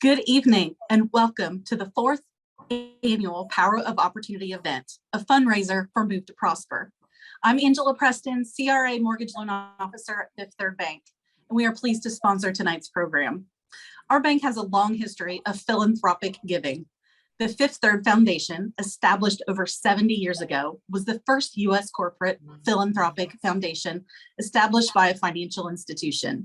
Good evening and welcome to the 4th annual Power of Opportunity event, a fundraiser for Move to Prosper. I'm Angela Preston, CRA Mortgage Loan Officer at Fifth Third Bank, and we are pleased to sponsor tonight's program. Our bank has a long history of philanthropic giving. The Fifth Third Foundation, established over 70 years ago, was the first U.S. corporate philanthropic foundation established by a financial institution.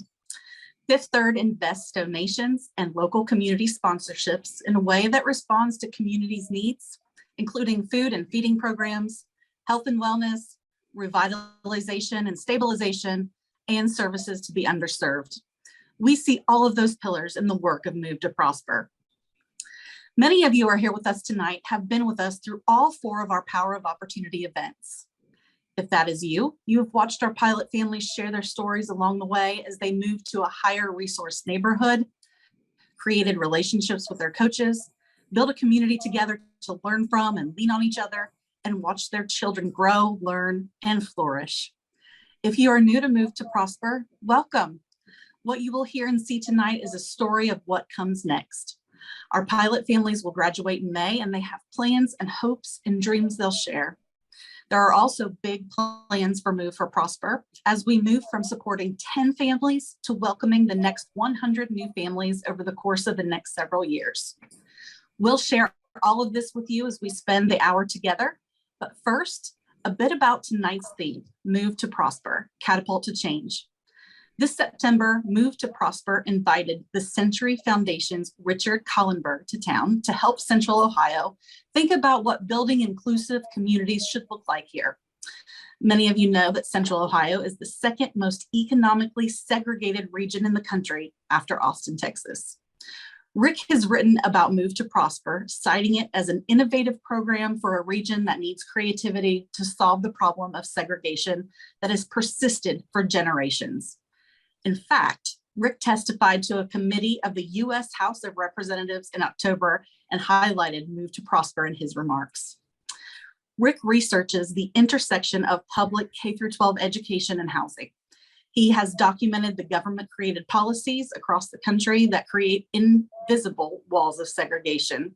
Fifth Third invests donations and local community sponsorships in a way that responds to communities' needs, including food and feeding programs, health and wellness, revitalization and stabilization, and services to the underserved. We see all of those pillars in the work of Move to Prosper. Many of you are here with us tonight, have been with us through all 4 of our Power of Opportunity events. If that is you, you have watched our pilot families share their stories along the way as they move to a higher resource neighborhood, created relationships with their coaches, build a community together to learn from and lean on each other, and watch their children grow, learn, and flourish. If you are new to Move to Prosper, welcome. What you will hear and see tonight is a story of what comes next. Our pilot families will graduate in May, and they have plans and hopes and dreams they'll share. There are also big plans for Move for Prosper as we move from supporting 10 families to welcoming the next 100 new families over the course of the next several years. We'll share all of this with you as we spend the hour together. But first, a bit about tonight's theme, Move to Prosper, Catapult to Change. This September, Move to Prosper invited the Century Foundation's Richard Colbert to town to help Central Ohio think about what building inclusive communities should look like here. Many of you know that Central Ohio is the second most economically segregated region in the country after Austin, Texas. Rick has written about Move to Prosper, citing it as an innovative program for a region that needs creativity to solve the problem of segregation that has persisted for generations. In fact, Rick testified to a committee of the U.S. House of Representatives in October and highlighted Move to Prosper in his remarks. Rick researches the intersection of public K-12 education and housing. He has documented the government-created policies across the country that create invisible walls of segregation.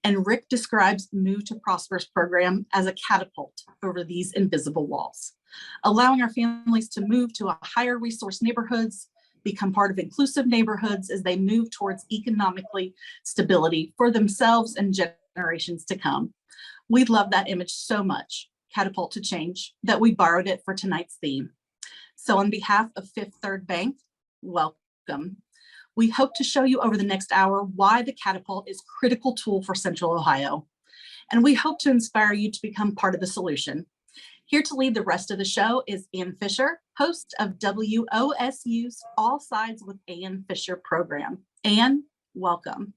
And Rick describes Move to Prosper's program as a catapult over these invisible walls, allowing our families to move to a higher resource neighborhoods, become part of inclusive neighborhoods as they move towards economically stability for themselves and generations to come. We love that image so much, Catapult to Change, that we borrowed it for tonight's theme. So on behalf of Fifth Third Bank, welcome. We hope to show you over the next hour why the Catapult is a critical tool for Central Ohio. And we hope to inspire you to become part of the solution. Here to lead the rest of the show is Ann Fisher, host of WOSU's All Sides with Ann Fisher program. Ann, welcome.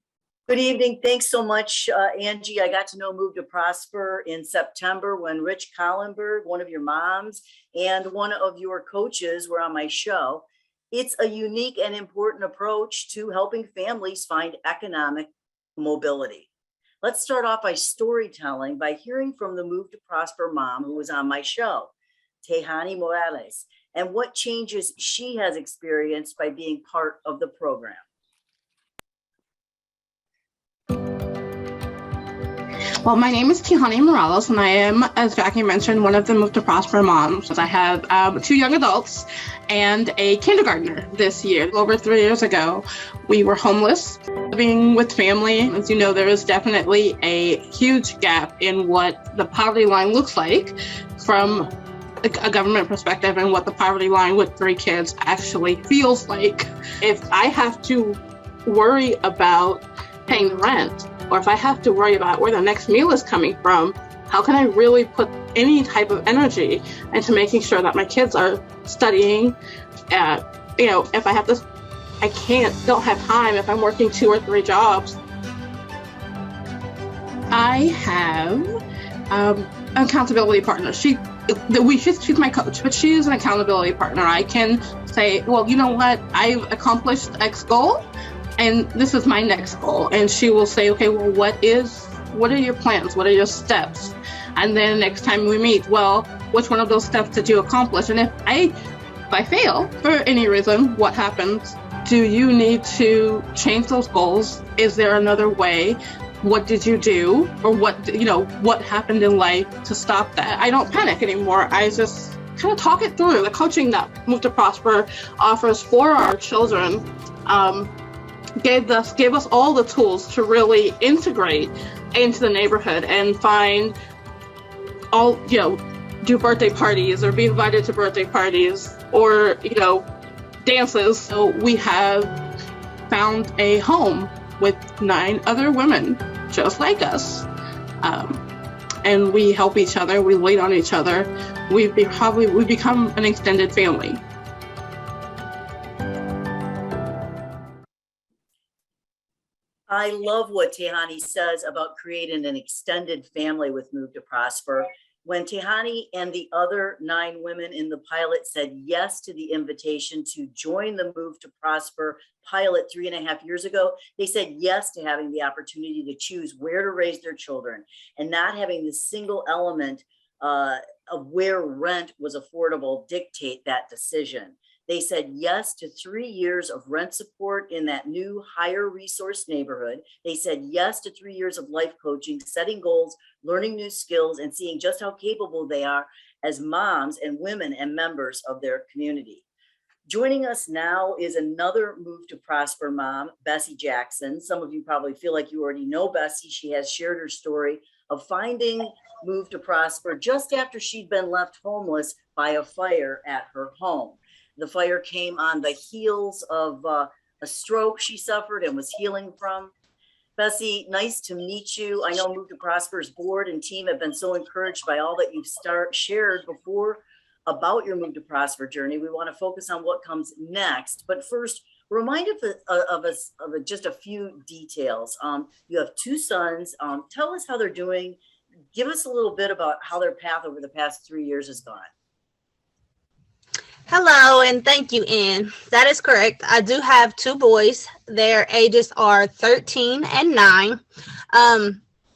Good evening. Thanks so much, Angie. I got to know Move to Prosper in September when Rich Collenberg, one of your moms, and one of your coaches were on my show. It's a unique and important approach to helping families find economic mobility. Let's start off by storytelling by hearing from the Move to Prosper mom who was on my show, Tehani Morales, and what changes she has experienced by being part of the program. Well, my name is Tehani Morales, and I am, as Jackie mentioned, one of the Move to Prosper moms. I have 2 young adults and a kindergartner this year. Over 3 years ago, we were homeless, living with family. As you know, there is definitely a huge gap in what the poverty line looks like from a government perspective and what the poverty line with 3 kids actually feels like. If I have to worry about paying the rent, or if I have to worry about where the next meal is coming from, how can I really put any type of energy into making sure that my kids are studying? If don't have time if I'm working 2 or 3 jobs. I have an accountability partner. She's my coach, but she is an accountability partner. I can say, well, you know what? I've accomplished X goal, and this is my next goal. And she will say, okay, well, what are your plans? What are your steps? And then next time we meet, well, which one of those steps did you accomplish? And if I fail for any reason, what happens? Do you need to change those goals? Is there another way? What did you do? Or what happened in life to stop that? I don't panic anymore. I just kind of talk it through. The coaching that Move to Prosper offers for our children gave us all the tools to really integrate into the neighborhood and find do birthday parties or be invited to birthday parties or, dances. So we have found a home with 9 other women just like us. And we help each other, we lean on each other. We've become an extended family. I love what Tehani says about creating an extended family with Move to Prosper. When Tehani and the other 9 women in the pilot said yes to the invitation to join the Move to Prosper pilot 3.5 years ago, they said yes to having the opportunity to choose where to raise their children and not having the single element of where rent was affordable dictate that decision. They said yes to 3 years of rent support in that new higher resource neighborhood. They said yes to 3 years of life coaching, setting goals, learning new skills, and seeing just how capable they are as moms and women and members of their community. Joining us now is another Move to Prosper mom, Bessie Jackson. Some of you probably feel like you already know Bessie. She has shared her story of finding Move to Prosper just after she'd been left homeless by a fire at her home. The fire came on the heels of a stroke she suffered and was healing from. Bessie, nice to meet you. I know Move to Prosper's board and team have been so encouraged by all that you've shared before about your Move to Prosper journey. We want to focus on what comes next. But first, remind us of just a few details. You have 2 sons. Tell us how they're doing. Give us a little bit about how their path over the past 3 years has gone. Hello, and thank you, Ann. That is correct. I do have 2 boys. Their ages are 13 and 9.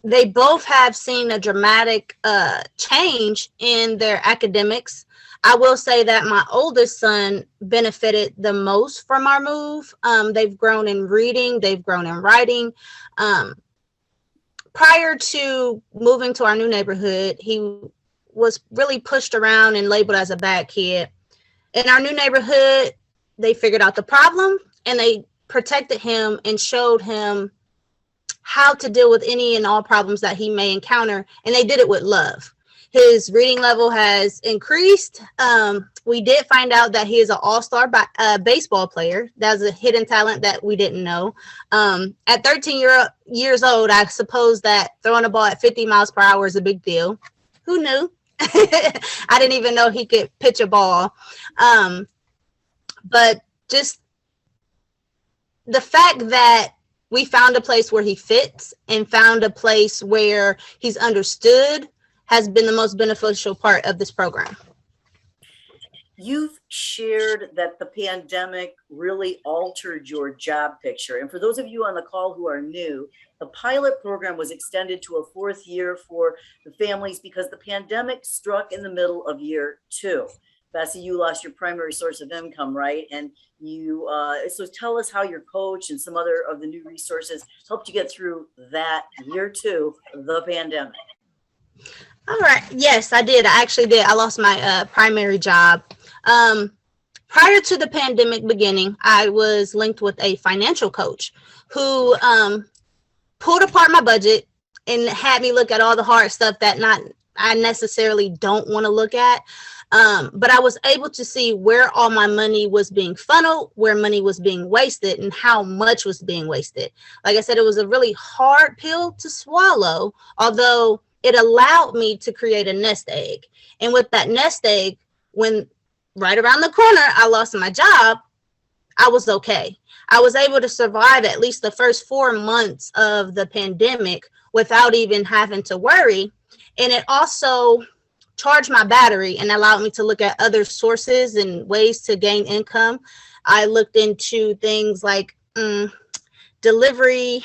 They both have seen a dramatic change in their academics. I will say that my oldest son benefited the most from our move. They've grown in reading, they've grown in writing. Prior to moving to our new neighborhood, he was really pushed around and labeled as a bad kid. In our new neighborhood, they figured out the problem and they protected him and showed him how to deal with any and all problems that he may encounter. And they did it with love. His reading level has increased. We did find out that he is an all-star baseball player. That's a hidden talent that we didn't know. At 13 years old, I suppose that throwing a ball at 50 miles per hour is a big deal. Who knew? I didn't even know he could pitch a ball. But just the fact that we found a place where he fits and found a place where he's understood has been the most beneficial part of this program. You've shared that the pandemic really altered your job picture. And for those of you on the call who are new, the pilot program was extended to a 4th year for the families because the pandemic struck in the middle of year 2. Bessie, you lost your primary source of income, right? And you, so tell us how your coach and some other of the new resources helped you get through that year 2 of the pandemic. All right. Yes, I did. I actually did. I lost my primary job. Prior to the pandemic beginning, I was linked with a financial coach who pulled apart my budget and had me look at all the hard stuff that I necessarily don't want to look at. But I was able to see where all my money was being funneled, where money was being wasted, and how much was being wasted. Like I said, it was a really hard pill to swallow, although it allowed me to create a nest egg. And with that nest egg, when right around the corner, I lost my job, I was okay. I was able to survive at least the first 4 months of the pandemic without even having to worry. And it also charged my battery and allowed me to look at other sources and ways to gain income. I looked into things like delivery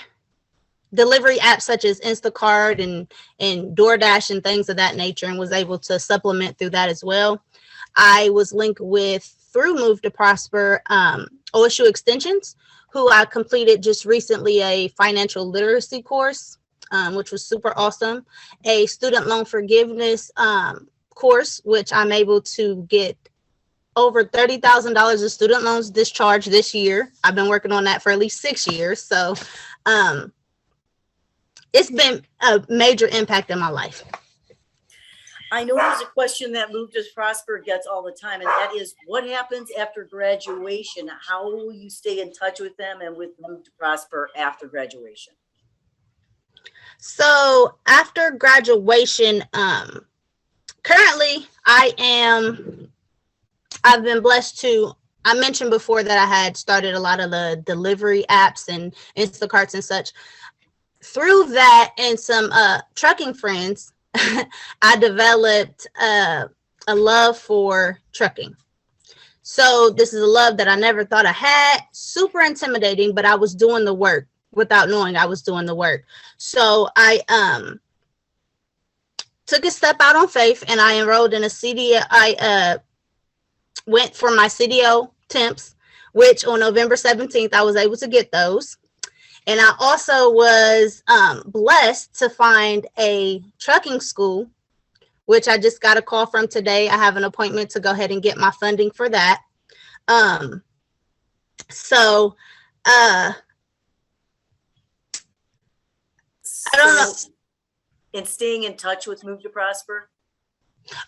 apps such as Instacart and DoorDash and things of that nature, and was able to supplement through that as well. I was linked with, through Move to Prosper, OSU Extensions, who I completed just recently a financial literacy course, which was super awesome. A student loan forgiveness course, which I'm able to get over $30,000 of student loans discharged this year. I've been working on that for at least 6 years. So it's been a major impact in my life. I know there's a question that Move to Prosper gets all the time, and that is, what happens after graduation? How will you stay in touch with them and with Move to Prosper after graduation? So after graduation, currently I've been blessed to, I mentioned before that I had started a lot of the delivery apps and Instacarts and such. Through that and some trucking friends, I developed a love for trucking. So this is a love that I never thought I had. Super intimidating, but I was doing the work without knowing I was doing the work. So I took a step out on faith and I enrolled in a CDO. I went for my CDO temps, which on November 17th, I was able to get those. And I also was blessed to find a trucking school, which I just got a call from today. I have an appointment to go ahead and get my funding for that. I don't know. And staying in touch with Move to Prosper?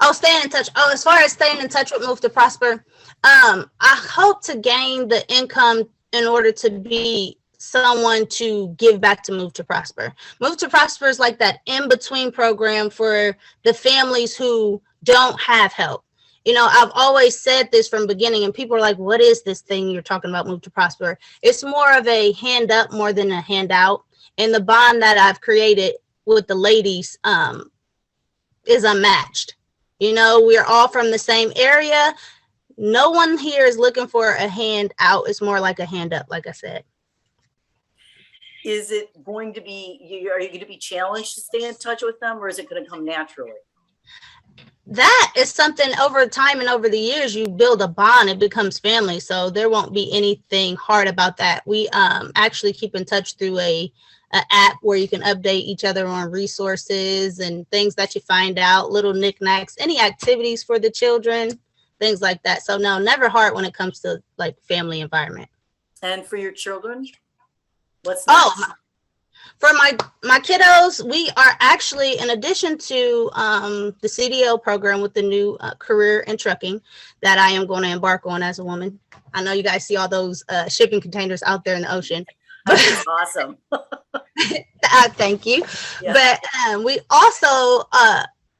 Oh, staying in touch. Oh, as far as staying in touch with Move to Prosper, I hope to gain the income in order to be someone to give back to Move to Prosper. Move to Prosper is like that in-between program for the families who don't have help. You know, I've always said this from the beginning, and people are like, what is this thing you're talking about, Move to Prosper? It's more of a hand up more than a handout. And the bond that I've created with the ladies is unmatched. You know, we're all from the same area. No one here is looking for a hand out. It's more like a hand up, like I said. Is it going to be, are you going to be challenged to stay in touch with them, or is it going to come naturally? That is something over time and over the years, you build a bond, it becomes family. So there won't be anything hard about that. We actually keep in touch through a app where you can update each other on resources and things that you find out, little knickknacks, any activities for the children, things like that. So no, never hard when it comes to like family environment. And for your children, what's next? Oh, for my kiddos, we are actually, in addition to the CDO program with the new career in trucking that I am going to embark on as a woman. I know you guys see all those shipping containers out there in the ocean. That's awesome. Thank you. Yeah. But we also,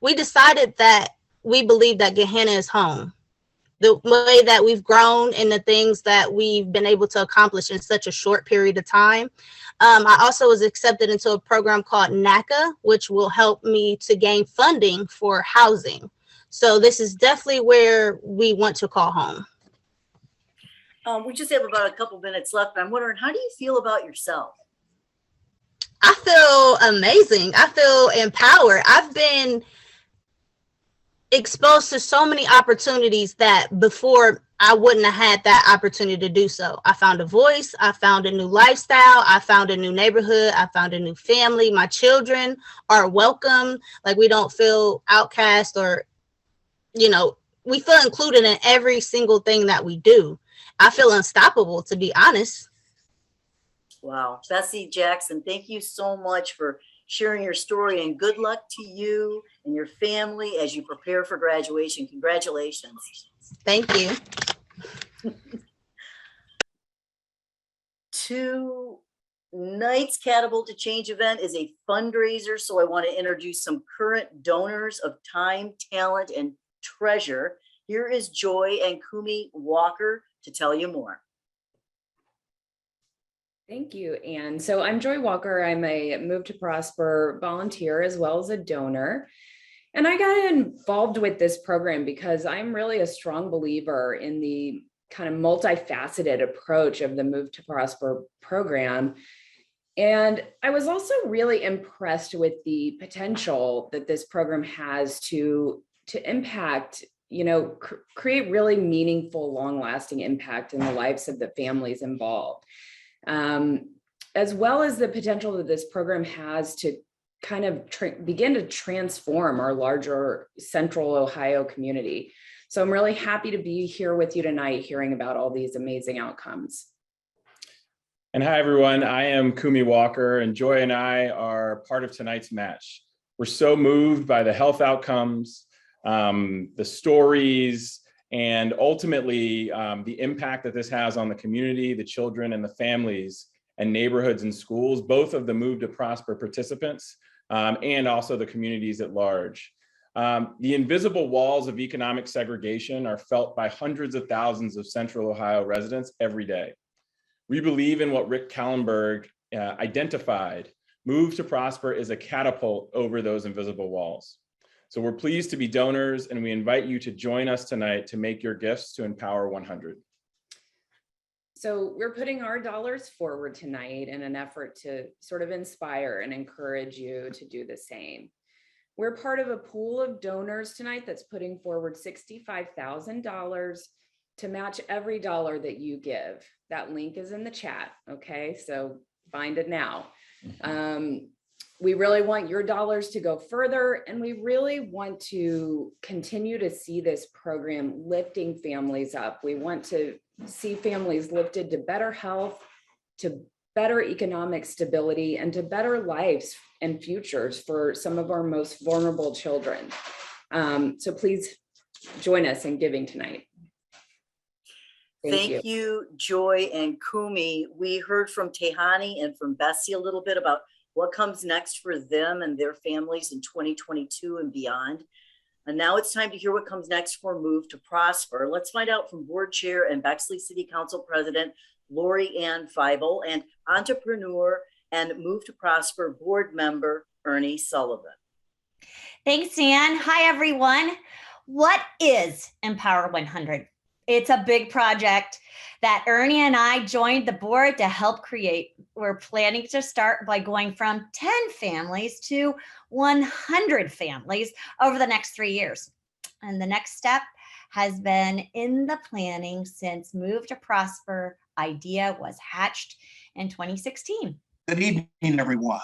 we decided that we believe that Gehenna is home. The way that we've grown and the things that we've been able to accomplish in such a short period of time. I also was accepted into a program called NACA, which will help me to gain funding for housing. So this is definitely where we want to call home. We just have about a couple minutes left. I'm wondering, how do you feel about yourself? I feel amazing. I feel empowered. I've been exposed to so many opportunities that before I wouldn't have had that opportunity to do so. I found a voice. I found a new lifestyle. I found a new neighborhood. I found a new family. My children are welcome. Like, we don't feel outcast, or, you know, we feel included in every single thing that we do. I feel unstoppable, to be honest. Wow. Bessie Jackson, thank you so much for sharing your story, and good luck to you and your family as you prepare for graduation. Congratulations. Thank you. Tonight's Catapult to Change event is a fundraiser, so I want to introduce some current donors of time, talent, and treasure. Here is Joy and Kumi Walker to tell you more. Thank you, Anne. So I'm Joy Walker. I'm a Move to Prosper volunteer as well as a donor. And I got involved with this program because I'm really a strong believer in the kind of multifaceted approach of the Move to Prosper program. And I was also really impressed with the potential that this program has to impact create really meaningful, long-lasting impact in the lives of the families involved, as well as the potential that this program has to kind of begin to transform our larger Central Ohio community. So I'm really happy to be here with you tonight, hearing about all these amazing outcomes. And hi, everyone. I am Kumi Walker, and Joy and I are part of tonight's match. We're so moved by the health outcomes, the stories, and ultimately the impact that this has on the community, the children and the families and neighborhoods and schools, both of the Move to Prosper participants and also the communities at large. The invisible walls of economic segregation are felt by hundreds of thousands of Central Ohio residents every day. We believe in what Rick Kallenberg identified. Move to Prosper is a catapult over those invisible walls. So we're pleased to be donors, and we invite you to join us tonight to make your gifts to Empower 100. So we're putting our dollars forward tonight in an effort to sort of inspire and encourage you to do the same. We're part of a pool of donors tonight that's putting forward $65,000 to match every dollar that you give. That link is in the chat, okay? So find it now. We really want your dollars to go further, and we really want to continue to see this program lifting families up. We want to see families lifted to better health, to better economic stability, and to better lives and futures for some of our most vulnerable children. So please join us in giving tonight. Thank you, Joy and Kumi. We heard from Tehani and from Bessie a little bit about what comes next for them and their families in 2022 and beyond. And now it's time to hear what comes next for Move to Prosper. Let's find out from Board Chair and Bexley City Council President Lori Ann Feibel and entrepreneur and Move to Prosper board member Ernie Sullivan. Thanks, Dan. Hi, everyone. What is Empower 100? It's a big project that Ernie and I joined the board to help create. We're planning to start by going from 10 families to 100 families over the next 3 years. And the next step has been in the planning since Move to Prosper idea was hatched in 2016. Good evening, everyone.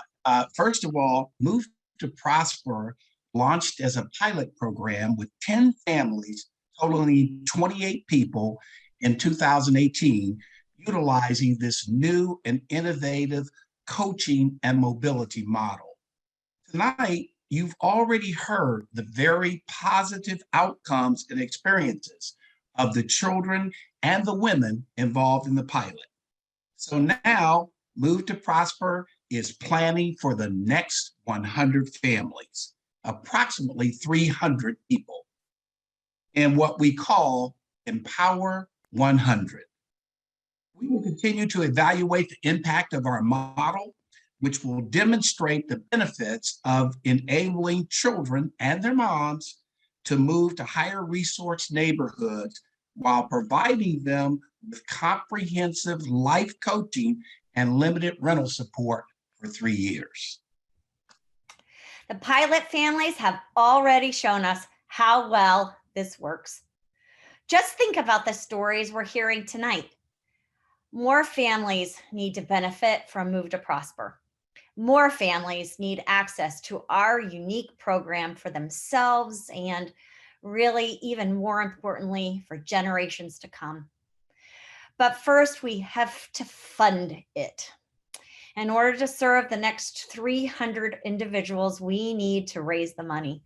First of all, Move to Prosper launched as a pilot program with 10 families, totaling 28 people in 2018, utilizing this new and innovative coaching and mobility model. Tonight, you've already heard the very positive outcomes and experiences of the children and the women involved in the pilot. So now, Move to Prosper is planning for the next 100 families, approximately 300 people, in what we call Empower 100. We will continue to evaluate the impact of our model, which will demonstrate the benefits of enabling children and their moms to move to higher resource neighborhoods while providing them with comprehensive life coaching and limited rental support for 3 years. The pilot families have already shown us how well this works. Just think about the stories we're hearing tonight. More families need to benefit from Move to Prosper. More families need access to our unique program for themselves and really, even more importantly, for generations to come. But first, we have to fund it. In order to serve the next 300 individuals, we need to raise the money.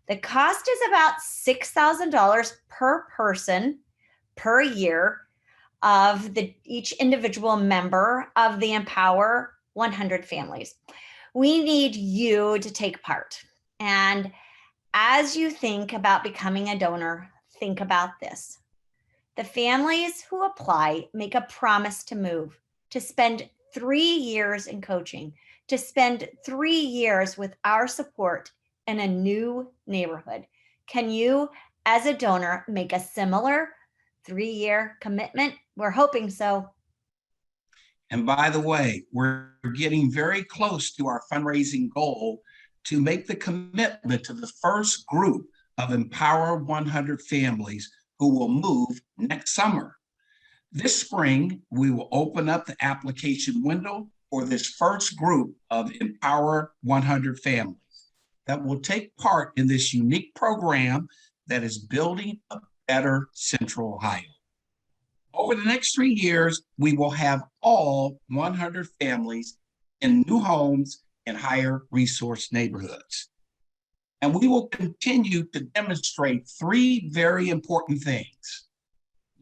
The cost is about $6,000 per person per year of each individual member of the Empower 100 families. We need you to take part. And as you think about becoming a donor, think about this. The families who apply make a promise to move, to spend 3 years in coaching, to spend 3 years with our support in a new neighborhood. Can you, as a donor, make a similar 3-year commitment? We're hoping so. And by the way, we're getting very close to our fundraising goal to make the commitment to the first group of Empower 100 families who will move next summer. This spring, we will open up the application window for this first group of Empower 100 families that will take part in this unique program that is building a better Central Ohio. Over the next 3 years, we will have all 100 families in new homes in higher resource neighborhoods. And we will continue to demonstrate 3 very important things.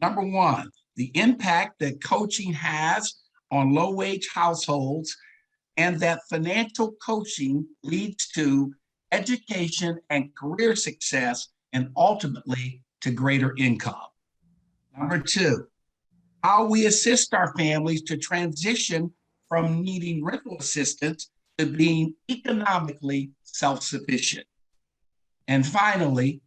Number 1, the impact that coaching has on low-wage households, and that financial coaching leads to education and career success, and ultimately to greater income. Number 2, how we assist our families to transition from needing rental assistance to being economically self-sufficient. And finally,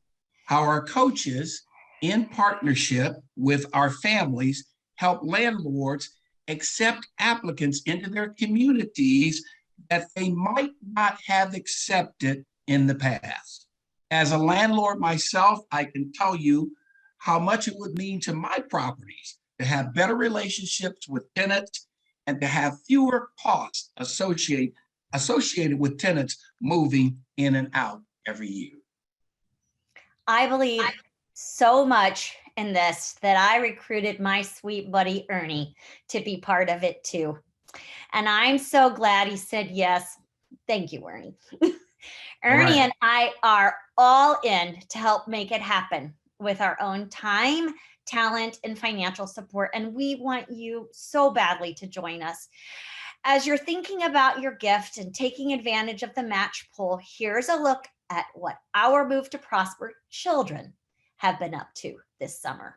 how our coaches, in partnership with our families, help landlords accept applicants into their communities that they might not have accepted in the past. As a landlord myself, I can tell you how much it would mean to my properties to have better relationships with tenants and to have fewer costs associated with tenants moving in and out every year. I believe so much in this that I recruited my sweet buddy Ernie to be part of it too. And I'm so glad he said yes. Thank you, Ernie. Ernie and I are all in to help make it happen with our own time, talent, and financial support. And we want you so badly to join us. As you're thinking about your gift and taking advantage of the match pool, here's a look at what our Move to Prosper children have been up to this summer.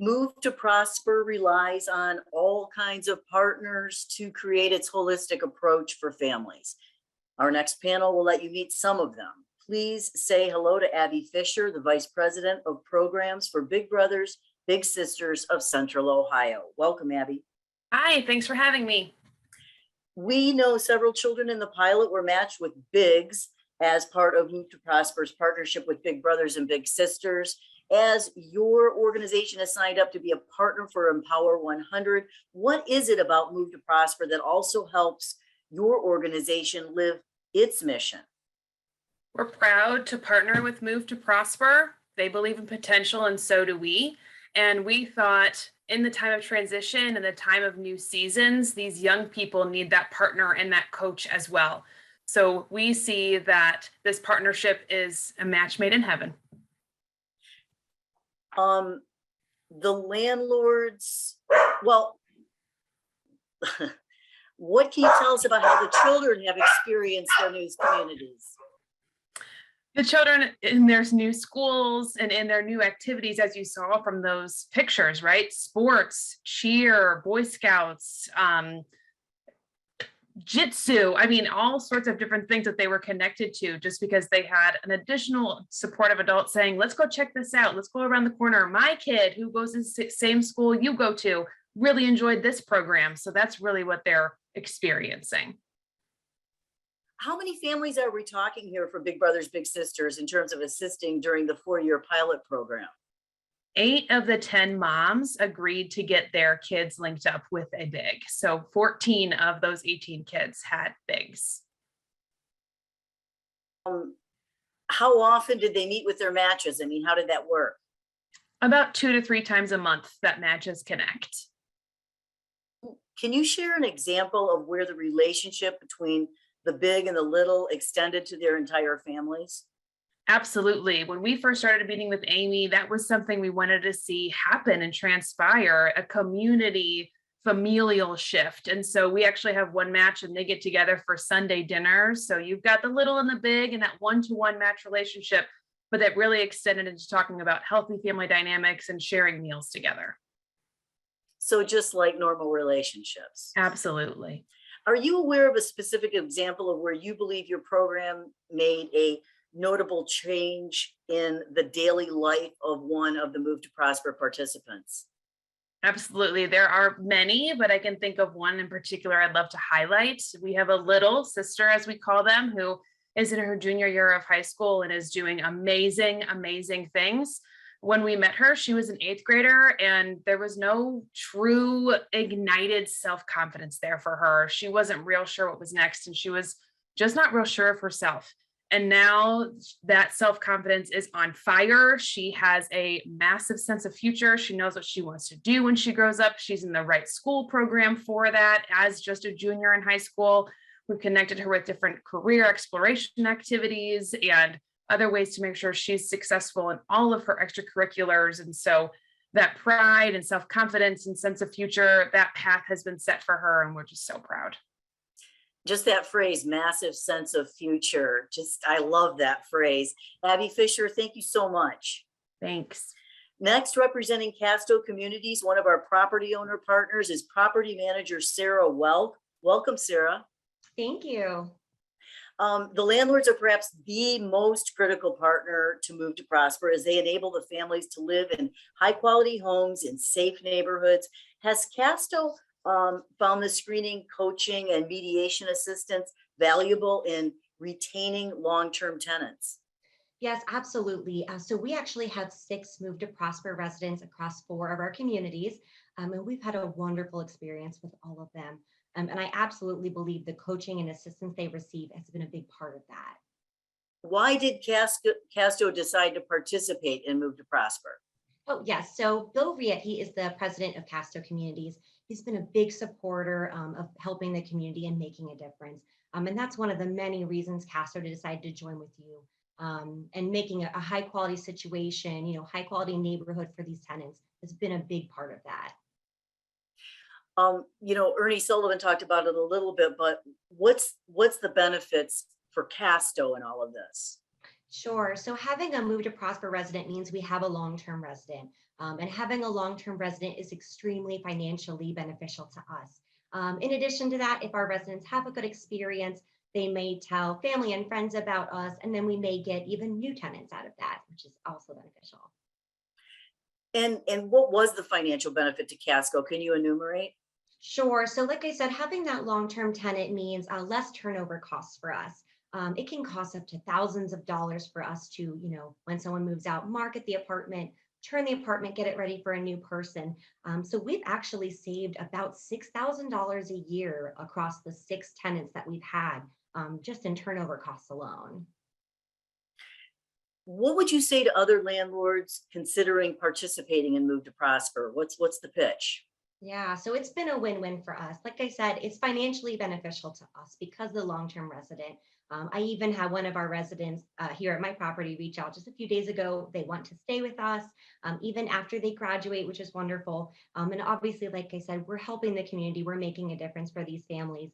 Move to Prosper relies on all kinds of partners to create its holistic approach for families. Our next panel will let you meet some of them. Please say hello to Abby Fisher, the Vice President of Programs for Big Brothers, Big Sisters of Central Ohio. Welcome, Abby. Hi, thanks for having me. We know several children in the pilot were matched with Bigs as part of Move to Prosper's partnership with Big Brothers and Big Sisters. As your organization has signed up to be a partner for Empower 100, what is it about Move to Prosper that also helps your organization live its mission? We're proud to partner with Move to Prosper. They believe in potential, and so do we. And we thought in the time of transition and the time of new seasons, these young people need that partner and that coach as well. So we see that this partnership is a match made in heaven. The landlords, well, what can you tell us about how the children have experienced their new communities? The children in their new schools and in their new activities, as you saw from those pictures, right? Sports, cheer, Boy Scouts, jitsu. I mean, all sorts of different things that they were connected to just because they had an additional supportive adult saying, let's go check this out. Let's go around the corner. My kid who goes to the same school you go to really enjoyed this program. So that's really what they're experiencing. How many families are we talking here for Big Brothers Big Sisters in terms of assisting during the 4-year pilot program? 8 of the 10 moms agreed to get their kids linked up with a big. So 14 of those 18 kids had bigs. How often did they meet with their matches? I mean, how did that work? About 2 to 3 times a month that matches connect. Can you share an example of where the relationship between the big and the little extended to their entire families? Absolutely. When we first started meeting with Amy, that was something we wanted to see happen and transpire, a community familial shift. And so we actually have one match and they get together for Sunday dinner. So you've got the little and the big and that one-to-one match relationship, but that really extended into talking about healthy family dynamics and sharing meals together. So just like normal relationships. Absolutely. Are you aware of a specific example of where you believe your program made a notable change in the daily life of one of the Move to Prosper participants? Absolutely. There are many, but I can think of one in particular I'd love to highlight. We have a little sister, as we call them, who is in her junior year of high school and is doing amazing, amazing things. When we met her, she was an 8th grader and there was no true ignited self-confidence there for her. She wasn't real sure what was next and she was just not real sure of herself. And now that self-confidence is on fire. She has a massive sense of future. She knows what she wants to do when she grows up. She's in the right school program for that as just a junior in high school. We've connected her with different career exploration activities and other ways to make sure she's successful in all of her extracurriculars. And so that pride and self-confidence and sense of future, that path has been set for her. And we're just so proud. Just that phrase, massive sense of future. I love that phrase. Abby Fisher, thank you so much. Thanks. Next, representing CASTO Communities, one of our property owner partners is property manager Sarah Welk. Welcome, Sarah. Thank you. The landlords are perhaps the most critical partner to Move to Prosper as they enable the families to live in high quality homes in safe neighborhoods. Has CASTO found the screening, coaching, and mediation assistance valuable in retaining long-term tenants? Yes, absolutely. So we actually have 6 Move to Prosper residents across 4 of our communities, and we've had a wonderful experience with all of them. And I absolutely believe the coaching and assistance they receive has been a big part of that. Why did CASTO decide to participate in Move to Prosper? Oh, yes. So Bill Riet, he is the president of CASTO Communities. He's been a big supporter of helping the community and making a difference. And that's one of the many reasons CASTO decided to join with you and making a high quality situation, high quality neighborhood for these tenants has been a big part of that. Ernie Sullivan talked about it a little bit, but what's the benefits for CASTO in all of this? Sure. So having a Move to Prosper resident means we have a long-term resident. And having a long-term resident is extremely financially beneficial to us. In addition to that, if our residents have a good experience, they may tell family and friends about us, and then we may get even new tenants out of that, which is also beneficial. And what was the financial benefit to CASTO? Can you enumerate? Sure. So like I said, having that long-term tenant means less turnover costs for us. It can cost up to thousands of dollars for us to, when someone moves out, market the apartment, turn the apartment, get it ready for a new person. So we've actually saved about $6,000 a year across the 6 tenants that we've had, just in turnover costs alone. What would you say to other landlords considering participating in Move to Prosper? What's the pitch? Yeah, so it's been a win-win for us. Like I said, it's financially beneficial to us because of the long-term resident. I even had one of our residents here at my property reach out just a few days ago. They want to stay with us even after they graduate, which is wonderful. And obviously, like I said, we're helping the community. We're making a difference for these families.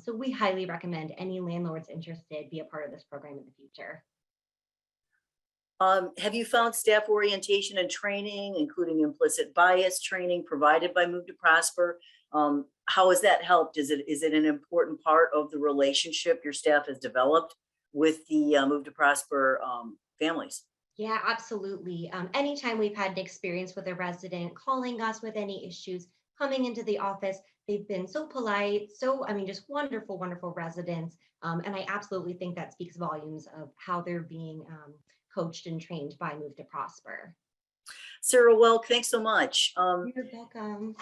So we highly recommend any landlords interested be a part of this program in the future. Have you found staff orientation and training, including implicit bias training provided by Move to Prosper, how has that helped? Is it an important part of the relationship your staff has developed with the Move to Prosper families? Yeah, absolutely. Anytime we've had an experience with a resident calling us with any issues, coming into the office, they've been so polite, just wonderful, wonderful residents. And I absolutely think that speaks volumes of how they're being coached and trained by Move to Prosper. Sarah Welk, thanks so much. You're welcome.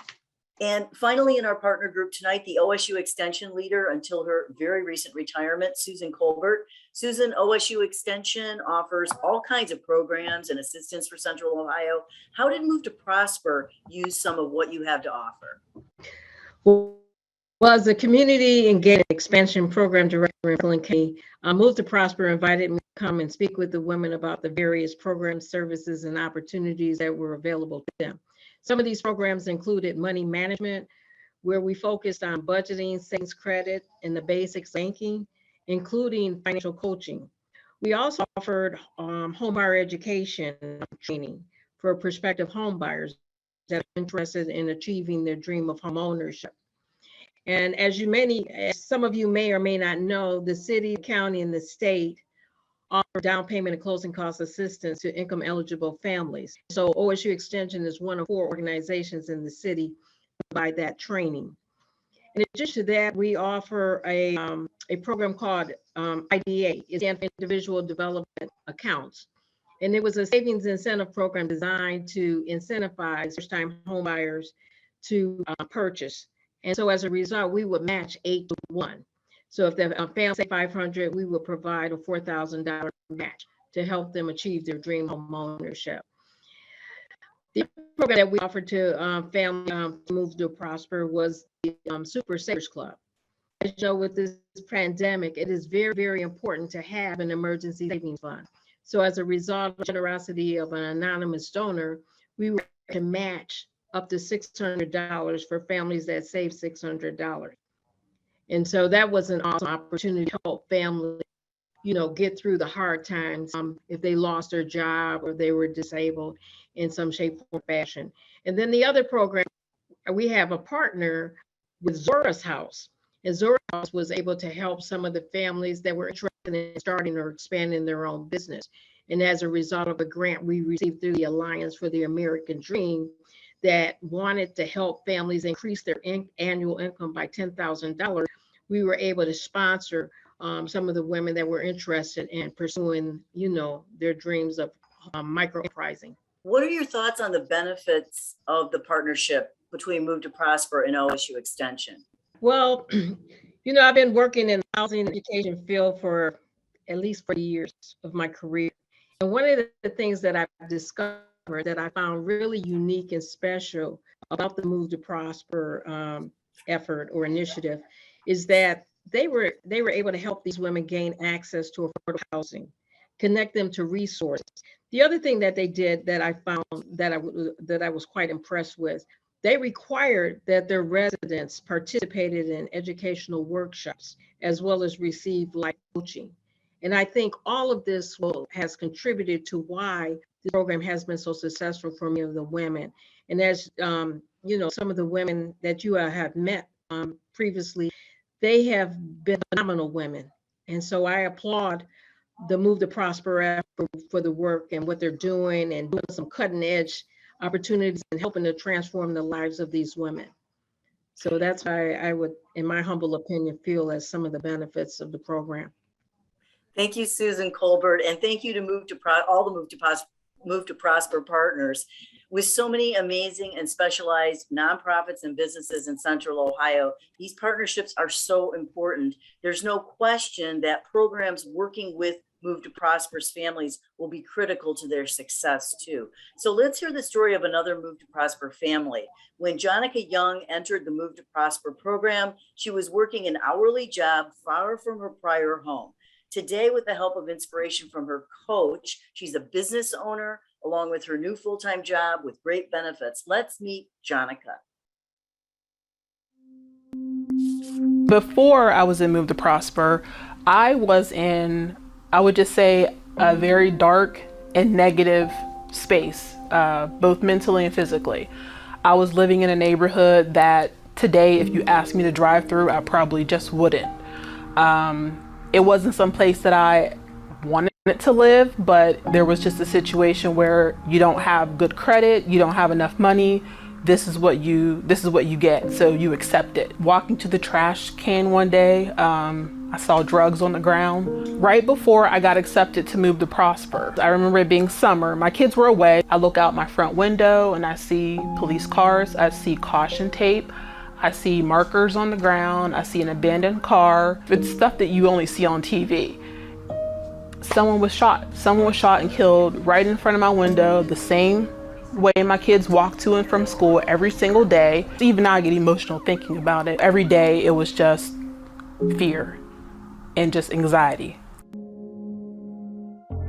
And finally, in our partner group tonight, the OSU Extension leader until her very recent retirement, Susan Colbert. Susan, OSU Extension offers all kinds of programs and assistance for Central Ohio. How did Move to Prosper use some of what you have to offer? Well, as a community engagement expansion program director in Franklin County, Move to Prosper invited me to come and speak with the women about the various programs, services, and opportunities that were available to them. Some of these programs included money management, where we focused on budgeting, savings, credit, and the basics banking, including financial coaching. We also offered home buyer education training for prospective home buyers that are interested in achieving their dream of home ownership. And as some of you may or may not know, the city, county, and the state offer down payment and closing cost assistance to income eligible families. So OSU Extension is one of 4 organizations in the city to provide that training. In addition to that, we offer a program called IDA, it's Individual Development Accounts. And it was a savings incentive program designed to incentivize first-time home buyers to purchase. And so as a result, we would match 8 to 1. So if the family say $500, we will provide a $4,000 match to help them achieve their dream home ownership. The program that we offered to families Move to Prosper was the Super Savers Club. As you know, with this pandemic, it is very, very important to have an emergency savings fund. So as a result of the generosity of an anonymous donor, we were able to match up to $600 for families that save $600. And so that was an awesome opportunity to help families, get through the hard times if they lost their job or they were disabled in some shape or fashion. And then the other program, we have a partner with Zora's House. And Zora's House was able to help some of the families that were interested in starting or expanding their own business. And as a result of a grant we received through the Alliance for the American Dream that wanted to help families increase their annual income by $10,000, we were able to sponsor some of the women that were interested in pursuing, their dreams of micro enterprising. What are your thoughts on the benefits of the partnership between Move to Prosper and OSU Extension? Well, I've been working in the housing and education field for at least 40 years of my career. And one of the things that I've discovered that I found really unique and special about the Move to Prosper effort or initiative is that they were able to help these women gain access to affordable housing, connect them to resources. The other thing that they did that I found that I was quite impressed with, they required that their residents participated in educational workshops as well as received life coaching. And I think all of this has contributed to why the program has been so successful for many of the women. And as some of the women that you have met previously, they have been phenomenal women. And so I applaud the Move to Prosper effort for the work and what they're doing and doing some cutting edge opportunities and helping to transform the lives of these women. So that's why I would, in my humble opinion, feel as some of the benefits of the program. Thank you, Susan Colbert, and thank you to all the Move to Prosper partners. With so many amazing and specialized nonprofits and businesses in Central Ohio, these partnerships are so important. There's no question that programs working with Move to Prosper's families will be critical to their success too. So let's hear the story of another Move to Prosper family. When Johnaka Young entered the Move to Prosper program, she was working an hourly job far from her prior home. Today, with the help of inspiration from her coach, she's a business owner along with her new full-time job with great benefits. Let's meet Johnaka. Before I was in Move to Prosper, I was in, I would just say, a very dark and negative space, both mentally and physically. I was living in a neighborhood that Today, if you asked me to drive through, I probably just wouldn't. It wasn't some place that I wanted to live, but there was just a situation where you don't have good credit, you don't have enough money. This is what you get, so you accept it. Walking to the trash can one day, I saw drugs on the ground. Right before I got accepted to move to Prosper, I remember it being summer. My kids were away. I look out my front window and I see police cars. I see caution tape. I see markers on the ground. I see an abandoned car. It's stuff that you only see on TV. Someone was shot. Someone was shot and killed right in front of my window, the same way my kids walk to and from school every single day. Even now I get emotional thinking about it. Every day it was just fear and just anxiety.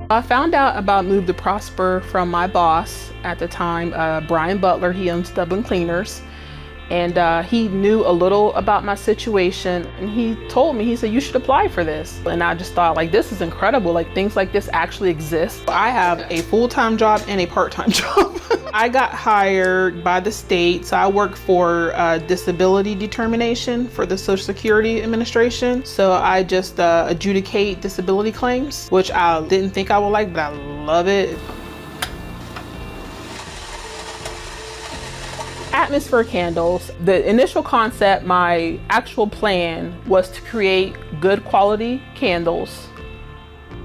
I found out about Move to Prosper from my boss at the time, Brian Butler. He owns Dublin Cleaners. And he knew a little about my situation, and he told me, he said, you should apply for this. And I just thought, like, this is incredible. Like, things like this actually exist. I have a full-time job and a part-time job. I got hired by the state. So I work for disability determination for the Social Security Administration. So I just adjudicate disability claims, which I didn't think I would like, but I love it. Atmosphere candles. The initial concept, my actual plan was to create good quality candles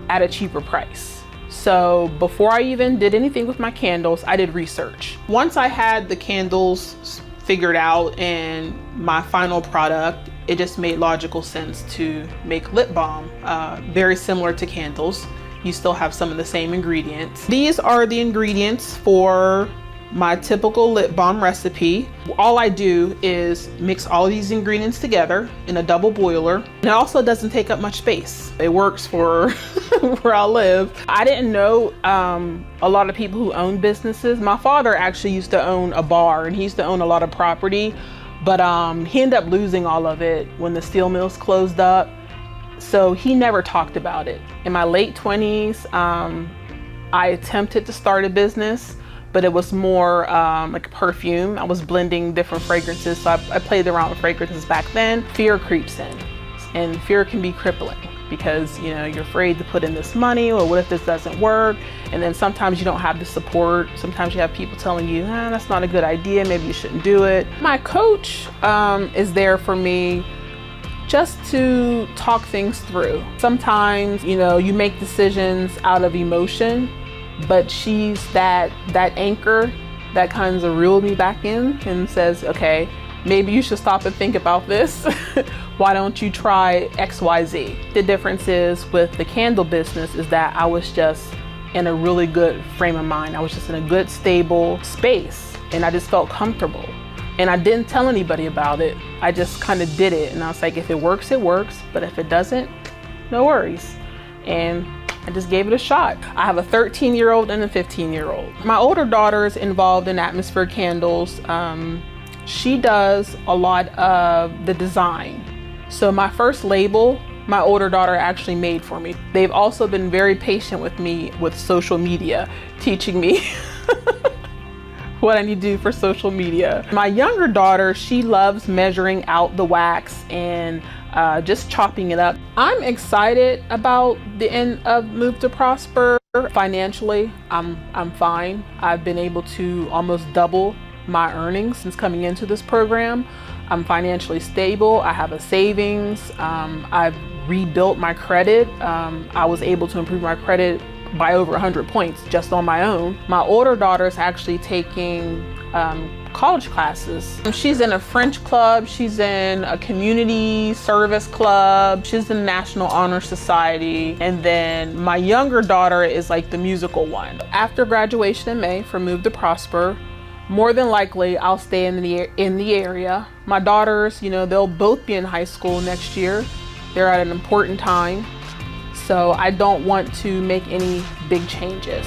at a cheaper price. So before I even did anything with my candles, I did research. Once I had the candles figured out and my final product, it just made logical sense to make lip balm, very similar to candles. You still have some of the same ingredients. These are the ingredients for my typical lip balm recipe. All I do is mix all these ingredients together in a double boiler. And it also doesn't take up much space. It works for where I live. I didn't know a lot of people who own businesses. My father actually used to own a bar and he used to own a lot of property, but he ended up losing all of it when the steel mills closed up. So he never talked about it. In my late 20s, I attempted to start a business, but it was more like perfume. I was blending different fragrances, so I played around with fragrances back then. Fear creeps in, and fear can be crippling because you're afraid to put in this money, or what if this doesn't work? And then sometimes you don't have the support. Sometimes you have people telling you, that's not a good idea, maybe you shouldn't do it. My coach is there for me just to talk things through. Sometimes, you make decisions out of emotion, but she's that anchor that kind of reeled me back in and says, okay, maybe you should stop and think about this. Why don't you try XYZ? The difference is with the candle business is that I was just in a really good frame of mind. I was just in a good, stable space, and I just felt comfortable. And I didn't tell anybody about it. I just kind of did it. And I was like, if it works, it works. But if it doesn't, no worries. And I just gave it a shot. I have a 13-year-old and a 15-year-old. My older daughter is involved in atmosphere candles. She does a lot of the design. So my first label, my older daughter actually made for me. They've also been very patient with me with social media, teaching me what I need to do for social media. My younger daughter, she loves measuring out the wax and just chopping it up. I'm excited about the end of Move to Prosper. Financially, I'm fine. I've been able to almost double my earnings since coming into this program. I'm financially stable. I have a savings. I've rebuilt my credit. I was able to improve my credit by over 100 points just on my own. My older daughter is actually taking college classes. She's in a French club, she's in a community service club, she's in the National Honor Society, and then my younger daughter is like the musical one. After graduation in May from Move to Prosper, more than likely I'll stay in the area. My daughters, they'll both be in high school next year. They're at an important time. So I don't want to make any big changes.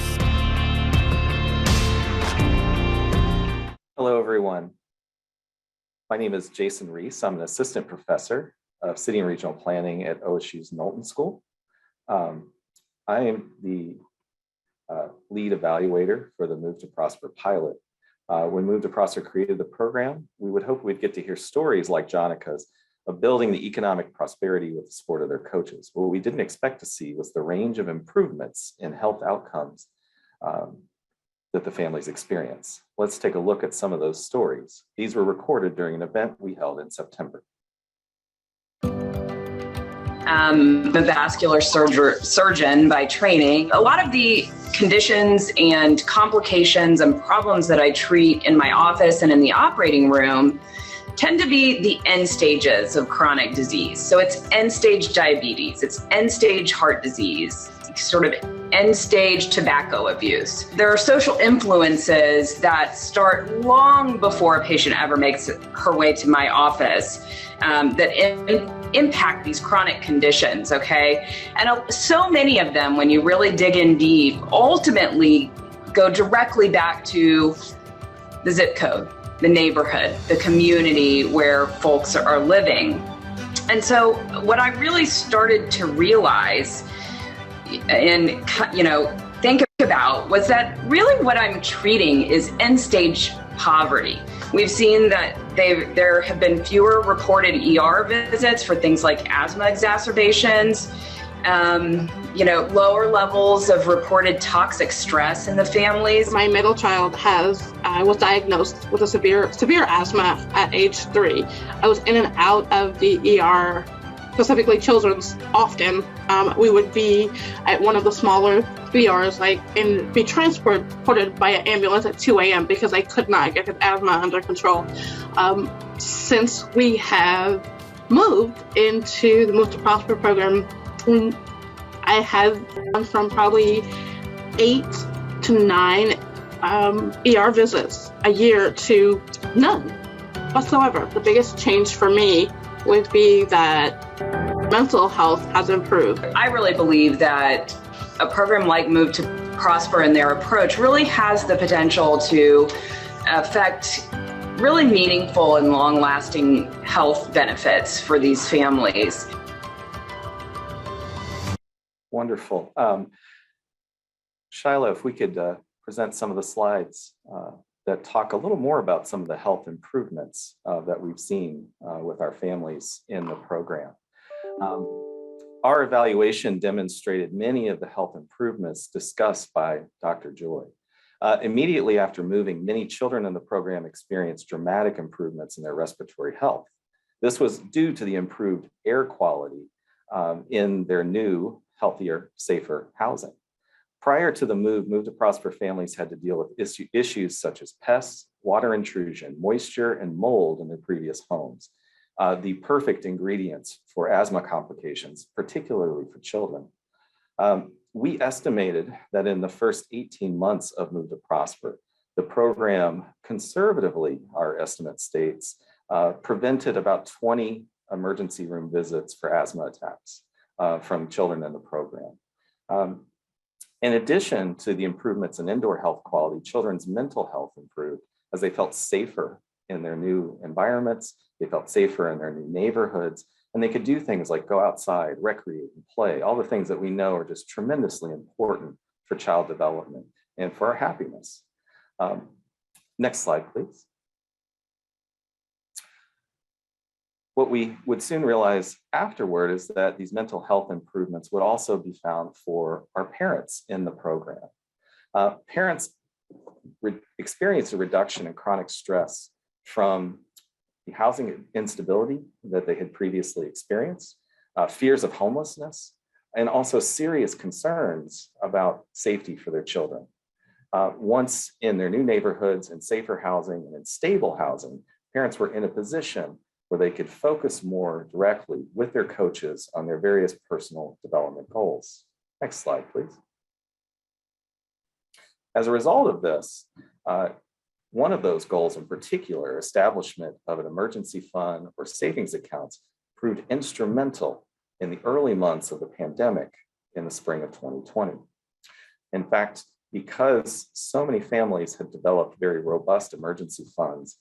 Hello, everyone. My name is Jason Reese. I'm an assistant professor of City and Regional Planning at OSU's Knowlton School. I am the lead evaluator for the Move to Prosper pilot. When Move to Prosper created the program, we would hope we'd get to hear stories like Johnaka's of building the economic prosperity with the support of their coaches. What we didn't expect to see was the range of improvements in health outcomes that the families experience. Let's take a look at some of those stories. These were recorded during an event we held in September. The vascular surgeon by training. A lot of the conditions and complications and problems that I treat in my office and in the operating room tend to be the end stages of chronic disease. So it's end stage diabetes, it's end stage heart disease, sort of end stage tobacco abuse. There are social influences that start long before a patient ever makes her way to my office that impact these chronic conditions, okay? And so many of them, when you really dig in deep, ultimately go directly back to the zip code, the neighborhood, the community where folks are living. And so what I really started to realize and, think about was that really what I'm treating is end stage poverty. We've seen that there have been fewer reported ER visits for things like asthma exacerbations, lower levels of reported toxic stress in the families. My middle child was diagnosed with a severe asthma at age 3. I was in and out of the ER, specifically children's, often. We would be at one of the smaller ERs, be transported by an ambulance at 2 a.m. because I could not get his asthma under control. Since we have moved into the Move to Prosper program, I have gone from probably 8 to 9 ER visits a year to none whatsoever. The biggest change for me would be that mental health has improved. I really believe that a program like Move to Prosper and their approach really has the potential to affect really meaningful and long-lasting health benefits for these families. Wonderful. Shiloh, if we could present some of the slides that talk a little more about some of the health improvements that we've seen with our families in the program. Our evaluation demonstrated many of the health improvements discussed by Dr. Joy. Immediately after moving, many children in the program experienced dramatic improvements in their respiratory health. This was due to the improved air quality in their new, healthier, safer housing. Prior to the Move to Prosper families had to deal with issues such as pests, water intrusion, moisture, and mold in their previous homes. The perfect ingredients for asthma complications, particularly for children. We estimated that in the first 18 months of Move to Prosper, the program, conservatively, our estimate states, prevented about 20 emergency room visits for asthma attacks from children in the program. In addition to the improvements in indoor health quality, children's mental health improved as they felt safer in their new environments, they felt safer in their new neighborhoods, and they could do things like go outside, recreate, and play, all the things that we know are just tremendously important for child development and for our happiness. Next slide, please. What we would soon realize afterward is that these mental health improvements would also be found for our parents in the program. Parents experienced a reduction in chronic stress from the housing instability that they had previously experienced, fears of homelessness, and also serious concerns about safety for their children. Once in their new neighborhoods and safer housing and in stable housing, parents were in a position where they could focus more directly with their coaches on their various personal development goals. Next slide, please. As a result of this, one of those goals in particular, establishment of an emergency fund or savings accounts, proved instrumental in the early months of the pandemic in the spring of 2020. In fact, because so many families had developed very robust emergency funds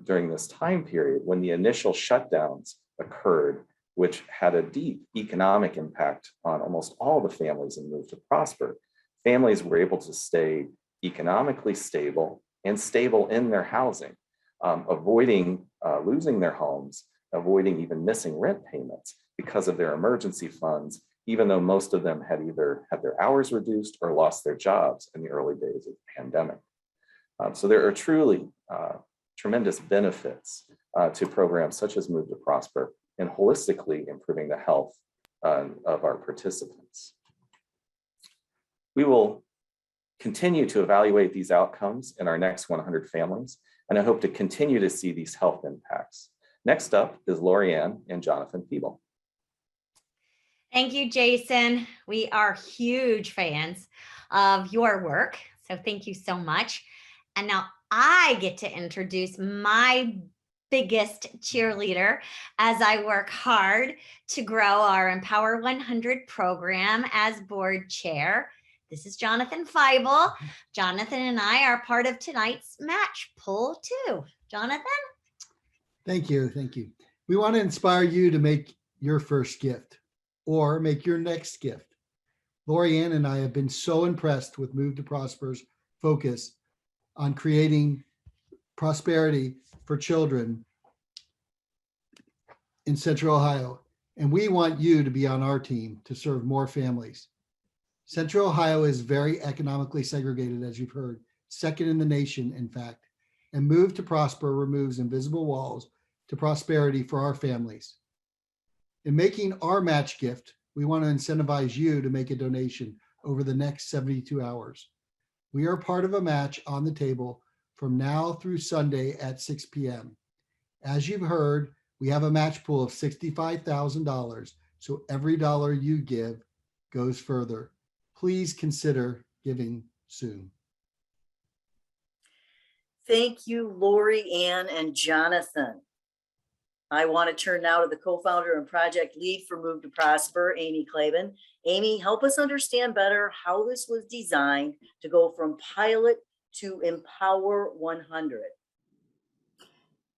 during this time period when the initial shutdowns occurred, which had a deep economic impact on almost all the families in Move to Prosper, families were able to stay economically stable and stable in their housing, avoiding losing their homes, avoiding even missing rent payments because of their emergency funds, even though most of them had either had their hours reduced or lost their jobs in the early days of the pandemic. So there are truly tremendous benefits to programs such as Move to Prosper and holistically improving the health of our participants. We will continue to evaluate these outcomes in our next 100 families, and I hope to continue to see these health impacts. Next up is Lorianne and Jonathan Feibel. Thank you, Jason. We are huge fans of your work, so thank you so much. And now I get to introduce my biggest cheerleader as I work hard to grow our Empower 100 program as board chair. This is Jonathan Feibel. Jonathan and I are part of tonight's match pool too. Jonathan? Thank you. Thank you. We want to inspire you to make your first gift or make your next gift. Lorianne and I have been so impressed with Move to Prosper's focus on creating prosperity for children in Central Ohio. And we want you to be on our team to serve more families. Central Ohio is very economically segregated, as you've heard, second in the nation, in fact, and Move to Prosper removes invisible walls to prosperity for our families. In making our match gift, we want to incentivize you to make a donation over the next 72 hours. We are part of a match on the table from now through Sunday at 6 p.m. As you've heard, we have a match pool of $65,000, so every dollar you give goes further. Please consider giving soon. Thank you, Lori Ann and Jonathan. I want to turn now to the co-founder and project lead for Move to Prosper, Amy Klaben. Amy, help us understand better how this was designed to go from pilot to Empower 100.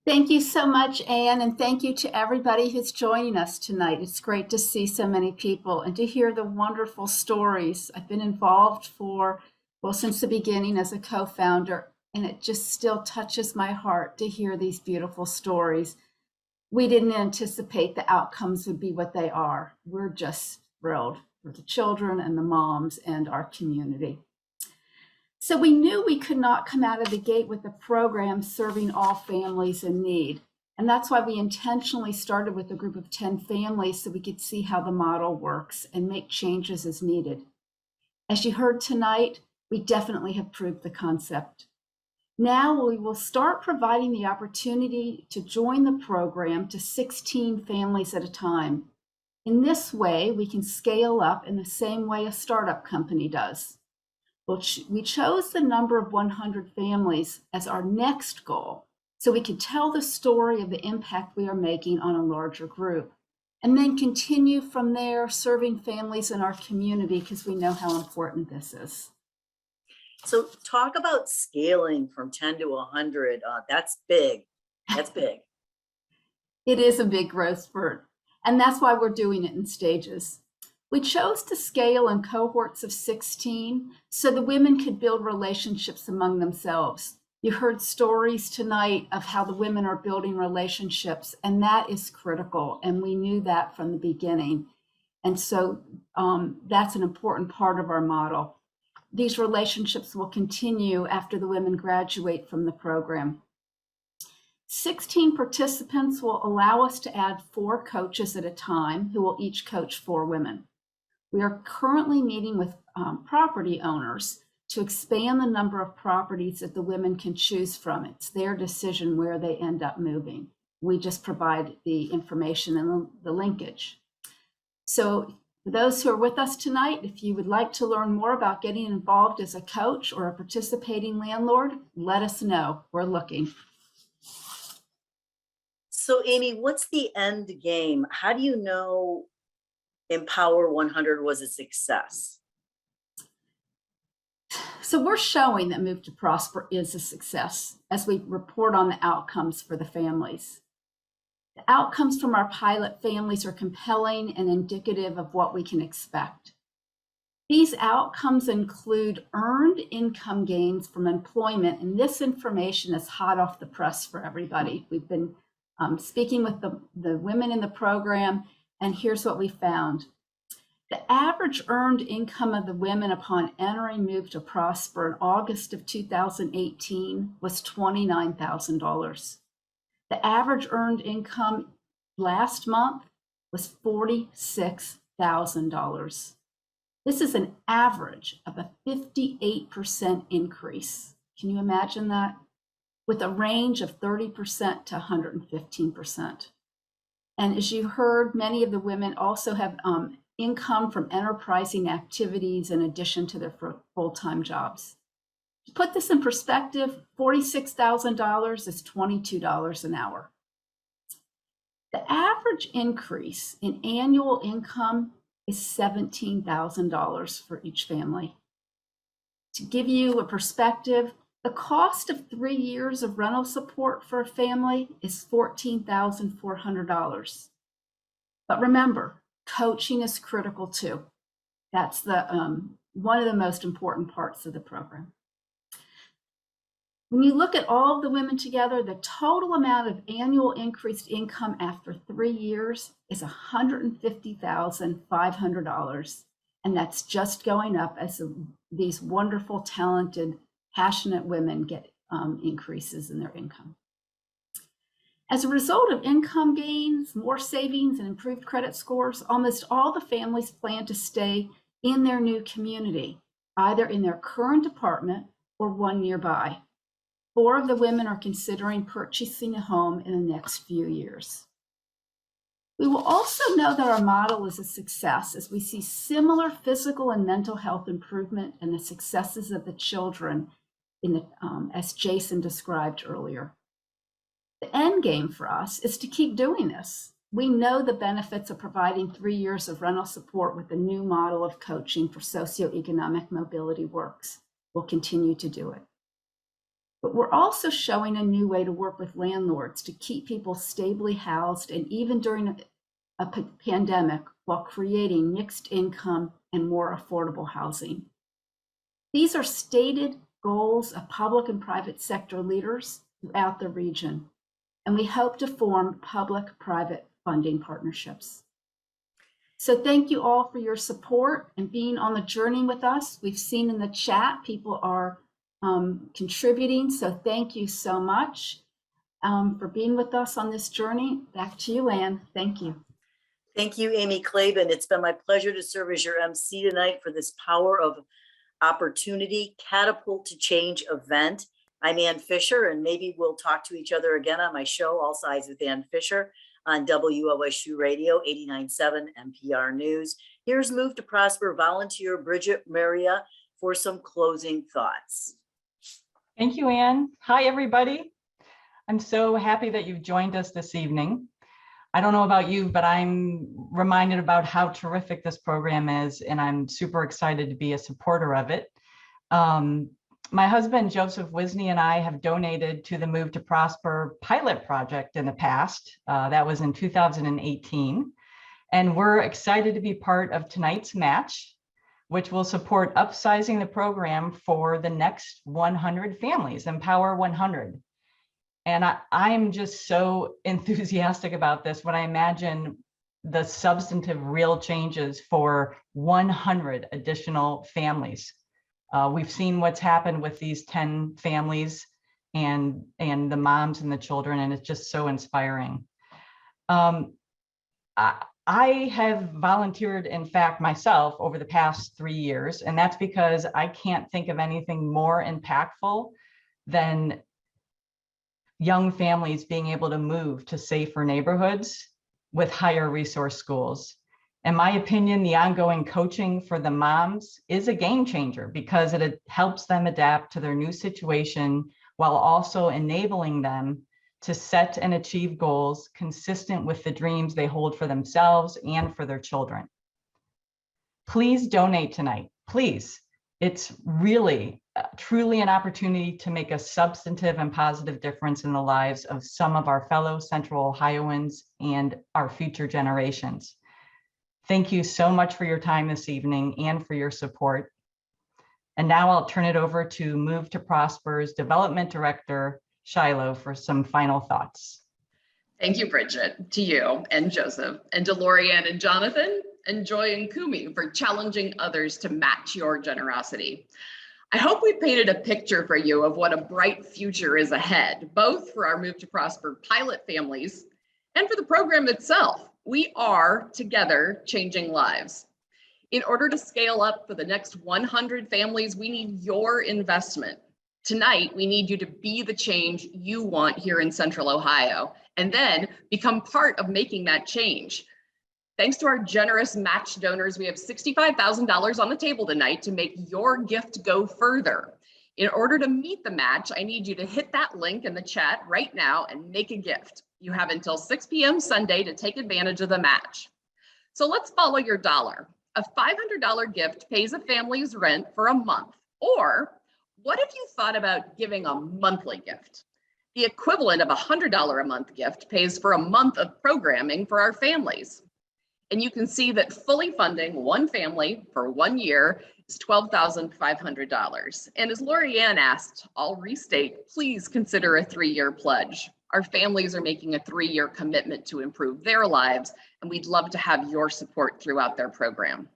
Thank you so much, Anne, and thank you to everybody who's joining us tonight. It's great to see so many people and to hear the wonderful stories. I've been involved since the beginning as a co-founder, and it just still touches my heart to hear these beautiful stories. We didn't anticipate the outcomes would be what they are. We're just thrilled for the children and the moms and our community. So we knew we could not come out of the gate with a program serving all families in need. And that's why we intentionally started with a group of 10 families so we could see how the model works and make changes as needed. As you heard tonight, we definitely have proved the concept. Now we will start providing the opportunity to join the program to 16 families at a time. In this way, we can scale up in the same way a startup company does. We chose the number of 100 families as our next goal so we could tell the story of the impact we are making on a larger group, and then continue from there serving families in our community because we know how important this is. So talk about scaling from 10 to 100. That's big. That's big. It is a big growth spurt, and that's why we're doing it in stages. We chose to scale in cohorts of 16 so the women could build relationships among themselves. You heard stories tonight of how the women are building relationships, and that is critical, and we knew that from the beginning. And so that's an important part of our model. These relationships will continue after the women graduate from the program. 16 participants will allow us to add 4 coaches at a time who will each coach 4 women. We are currently meeting with property owners to expand the number of properties that the women can choose from. It's their decision where they end up moving. We just provide the information and the linkage. So for those who are with us tonight, if you would like to learn more about getting involved as a coach or a participating landlord, let us know. We're looking. So Amy, what's the end game? How do you know Empower 100 was a success? So we're showing that Move to Prosper is a success as we report on the outcomes for the families. The outcomes from our pilot families are compelling and indicative of what we can expect. These outcomes include earned income gains from employment, and this information is hot off the press for everybody. We've been speaking with the women in the program, and here's what we found. The average earned income of the women upon entering Move to Prosper in August of 2018 was $29,000. The average earned income last month was $46,000. This is an average of a 58% increase. Can you imagine that? With a range of 30% to 115%. And as you heard, many of the women also have income from enterprising activities in addition to their full-time jobs. To put this in perspective, $46,000 is $22 an hour. The average increase in annual income is $17,000 for each family. To give you a perspective, the cost of 3 years of rental support for a family is $14,400. But remember, coaching is critical too. That's the one of the most important parts of the program. When you look at all of the women together, the total amount of annual increased income after 3 years is $150,500. And that's just going up as these wonderful, talented, passionate women get increases in their income. As a result of income gains, more savings, and improved credit scores, almost all the families plan to stay in their new community, either in their current apartment or one nearby. 4 of the women are considering purchasing a home in the next few years. We will also know that our model is a success as we see similar physical and mental health improvement and the successes of the children as Jason described earlier. The end game for us is to keep doing this. We know the benefits of providing 3 years of rental support with the new model of coaching for socioeconomic mobility works. We'll continue to do it. But we're also showing a new way to work with landlords to keep people stably housed and even during a pandemic while creating mixed income and more affordable housing. These are stated goals of public and private sector leaders throughout the region, and we hope to form public-private funding partnerships. So thank you all for your support and being on the journey with us. We've seen in the chat people are contributing, so thank you so much for being with us on this journey. Back to you, Ann. Thank you. Thank you, Amy Klaben. It's been my pleasure to serve as your MC tonight for this Power of Opportunity Catapult to Change event. I'm Ann Fisher, and maybe we'll talk to each other again on my show, All Sides with Ann Fisher, on WOSU Radio 89.7 NPR News. Here's Move to Prosper volunteer Bridget Maria for some closing thoughts. Thank you, Ann. Hi, everybody. I'm so happy that you've joined us this evening. I don't know about you, but I'm reminded about how terrific this program is, and I'm super excited to be a supporter of it. My husband, Joseph Wisney, and I have donated to the Move to Prosper pilot project in the past. That was in 2018. And we're excited to be part of tonight's match, which will support upsizing the program for the next 100 families, Empower 100. And I'm just so enthusiastic about this when I imagine the substantive real changes for 100 additional families. We've seen what's happened with these 10 families and the moms and the children, and it's just so inspiring. I have volunteered, in fact, myself over the past 3 years, and that's because I can't think of anything more impactful than young families being able to move to safer neighborhoods with higher resource schools. In my opinion, the ongoing coaching for the moms is a game changer because it helps them adapt to their new situation while also enabling them to set and achieve goals consistent with the dreams they hold for themselves and for their children. Please donate tonight, please. It's really, truly an opportunity to make a substantive and positive difference in the lives of some of our fellow Central Ohioans and our future generations. Thank you so much for your time this evening and for your support. And now I'll turn it over to Move to Prosper's Development Director, Shiloh, for some final thoughts. Thank you, Bridget, to you and Joseph, and to Lorianne and Jonathan, and Joy and Kumi for challenging others to match your generosity. I hope we painted a picture for you of what a bright future is ahead, both for our Move to Prosper pilot families and for the program itself. We are together changing lives. In order to scale up for the next 100 families, we need your investment. Tonight, we need you to be the change you want here in Central Ohio, and then become part of making that change. Thanks to our generous match donors, we have $65,000 on the table tonight to make your gift go further. In order to meet the match, I need you to hit that link in the chat right now and make a gift. You have until 6 p.m. Sunday to take advantage of the match. So let's follow your dollar. A $500 gift pays a family's rent for a month. Or what if you thought about giving a monthly gift? The equivalent of a $100 a month gift pays for a month of programming for our families. And you can see that fully funding one family for 1 year is $12,500. And as Lorianne asked, I'll restate, please consider a 3-year pledge. Our families are making a 3-year commitment to improve their lives, and we'd love to have your support throughout their program.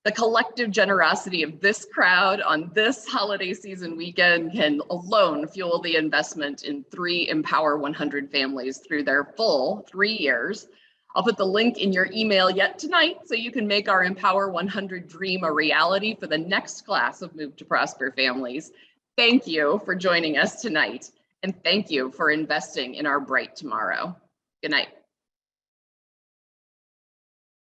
The collective generosity of this crowd on this holiday season weekend can alone fuel the investment in 3 Empower 100 families through their full 3 years. I'll put the link in your email yet tonight so you can make our Empower 100 dream a reality for the next class of Move to Prosper families. Thank you for joining us tonight, and thank you for investing in our bright tomorrow. Good night.